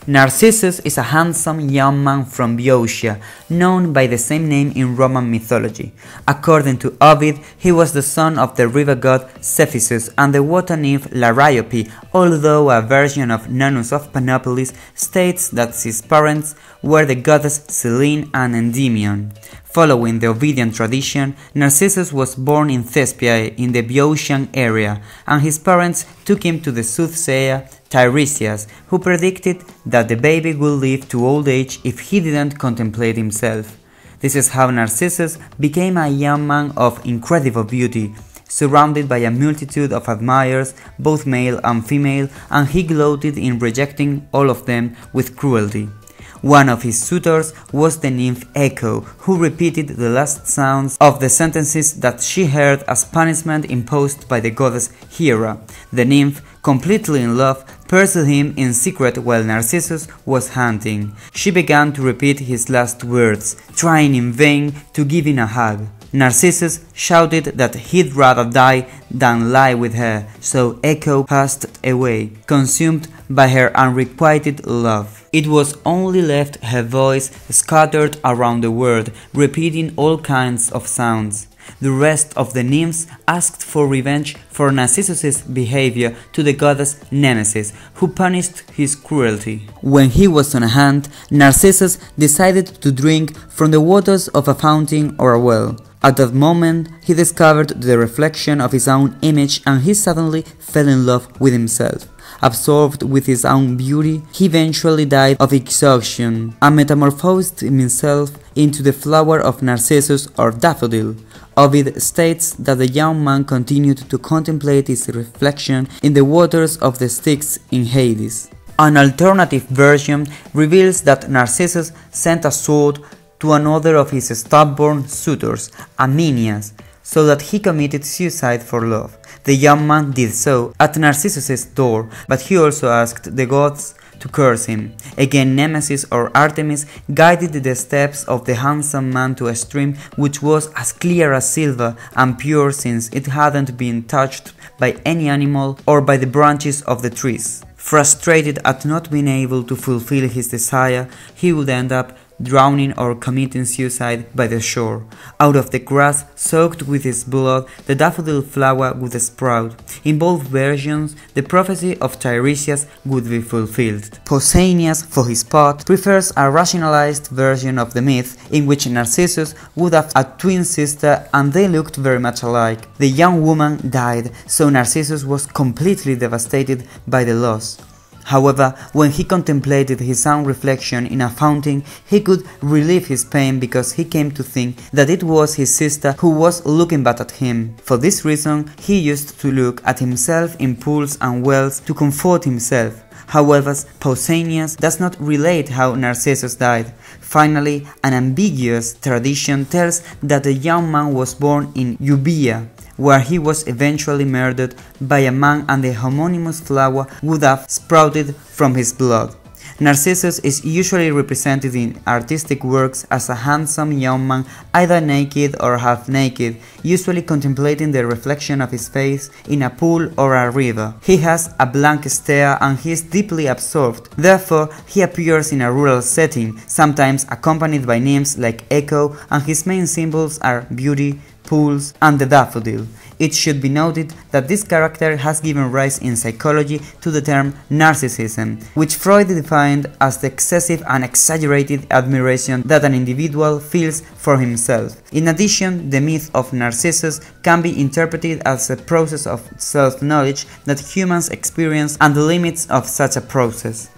Narcissus is a handsome young man from Boeotia, known by the same name in Roman mythology. According to Ovid, he was the son of the river god Cephissus and the water nymph Liriope, although a version of Nonnus of Panopolis states that his parents were the goddess Selene and Endymion. Following the Ovidian tradition, Narcissus was born in Thespiae in the Boeotian area, and his parents took him to the soothsayer Tiresias, who predicted that the baby would live to old age if he didn't contemplate himself. This is how Narcissus became a young man of incredible beauty, surrounded by a multitude of admirers, both male and female, and he gloated in rejecting all of them with cruelty. One of his suitors was the nymph Echo, who repeated the last sounds of the sentences that she heard as punishment imposed by the goddess Hera. The nymph, completely in love, pursued him in secret while Narcissus was hunting. She began to repeat his last words, trying in vain to give him a hug. Narcissus shouted that he'd rather die than lie with her, so Echo passed away, consumed by her unrequited love. It was only left her voice scattered around the world, repeating all kinds of sounds. The rest of the nymphs asked for revenge for Narcissus' behavior to the goddess Nemesis, who punished his cruelty. When he was on hand, Narcissus decided to drink from the waters of a fountain or a well. At that moment, he discovered the reflection of his own image and he suddenly fell in love with himself. Absorbed with his own beauty, he eventually died of exhaustion and metamorphosed himself into the flower of Narcissus or daffodil. Ovid states that the young man continued to contemplate his reflection in the waters of the Styx in Hades. An alternative version reveals that Narcissus sent a sword to another of his stubborn suitors, Aminias, so that he committed suicide for love. The young man did so at Narcissus' door, but he also asked the gods to curse him. Again, Nemesis or Artemis guided the steps of the handsome man to a stream which was as clear as silver and pure since it hadn't been touched by any animal or by the branches of the trees. Frustrated at not being able to fulfill his desire, he would end up drowning or committing suicide by the shore. Out of the grass soaked with his blood, the daffodil flower would sprout. In both versions, the prophecy of Tiresias would be fulfilled. Pausanias, for his part, prefers a rationalized version of the myth in which Narcissus would have a twin sister and they looked very much alike. The young woman died, so Narcissus was completely devastated by the loss. However, when he contemplated his own reflection in a fountain, he could relieve his pain because he came to think that it was his sister who was looking back at him. For this reason, he used to look at himself in pools and wells to comfort himself. However, Pausanias does not relate how Narcissus died. Finally, an ambiguous tradition tells that the young man was born in Euboea, where he was eventually murdered by a man and the homonymous flower would have sprouted from his blood. Narcissus is usually represented in artistic works as a handsome young man, either naked or half naked, usually contemplating the reflection of his face in a pool or a river. He has a blank stare and he is deeply absorbed, therefore he appears in a rural setting, sometimes accompanied by nymphs like Echo, and his main symbols are beauty, pools, and the daffodil. It should be noted that this character has given rise in psychology to the term narcissism, which Freud defined as the excessive and exaggerated admiration that an individual feels for himself. In addition, the myth of Narcissus can be interpreted as a process of self-knowledge that humans experience and the limits of such a process.